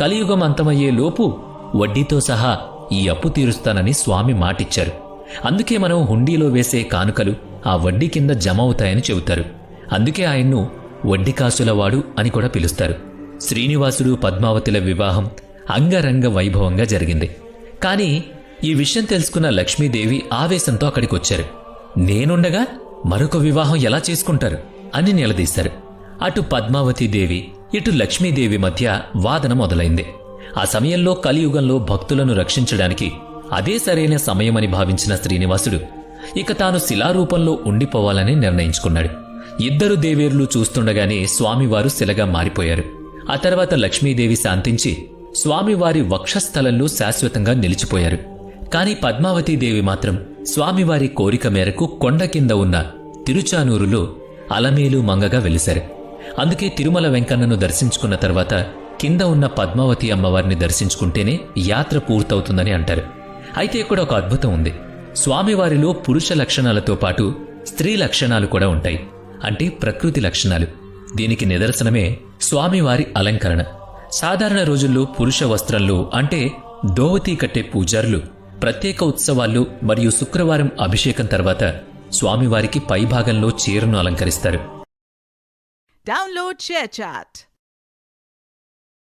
కలియుగం అంతమయ్యే లోపు వడ్డీతో సహా ఈ అప్పు తీరుస్తానని స్వామి మాటిచ్చారు. అందుకే మనం హుండీలో వేసే కానుకలు ఆ వడ్డీ కింద జమ అవుతాయని చెబుతారు. అందుకే ఆయన్ను వడ్డీకాసులవాడు అని కూడా పిలుస్తారు. శ్రీనివాసుడు పద్మావతిల వివాహం అంగరంగ వైభవంగా జరిగింది. కాని ఈ విషయం తెలుసుకున్న లక్ష్మీదేవి ఆవేశంతో అక్కడికొచ్చారు. నేనుండగా మరొక వివాహం ఎలా చేసుకుంటారు అని నిలదీశారు. అటు పద్మావతీదేవి ఇటు లక్ష్మీదేవి మధ్య వాదన మొదలైంది. ఆ సమయంలో కలియుగంలో భక్తులను రక్షించడానికి అదే సరైన సమయమని భావించిన శ్రీనివాసుడు ఇక తాను శిలారూపంలో ఉండిపోవాలని నిర్ణయించుకున్నాడు. ఇద్దరు దేవేరులు చూస్తుండగానే స్వామివారు శిలగా మారిపోయారు. ఆ తర్వాత లక్ష్మీదేవి శాంతించి స్వామివారి వక్షస్థలంలో శాశ్వతంగా నిలిచిపోయారు. కాని పద్మావతీదేవి మాత్రం స్వామివారి కోరిక మేరకు కొండ కింద ఉన్న తిరుచానూరులో అలమేలు మంగగా వెలిశారు. అందుకే తిరుమల వెంకన్నను దర్శించుకున్న తర్వాత కింద ఉన్న పద్మావతి అమ్మవారిని దర్శించుకుంటేనే యాత్ర పూర్తవుతుందని అంటారు. అయితే ఇక్కడ ఒక అద్భుతం ఉంది. స్వామివారిలో పురుష లక్షణాలతో పాటు స్త్రీ లక్షణాలు కూడా ఉంటాయి. అంటే ప్రకృతి లక్షణాలు. దీనికి నిదర్శనమే స్వామివారి అలంకరణ. సాధారణ రోజుల్లో పురుష వస్త్రంలో అంటే దోవతి కట్టే పూజారులు ప్రత్యేక ఉత్సవాల్లో మరియు శుక్రవారం అభిషేకం తర్వాత స్వామివారికి పైభాగంలో చీరను అలంకరిస్తారు. Download ShareChat.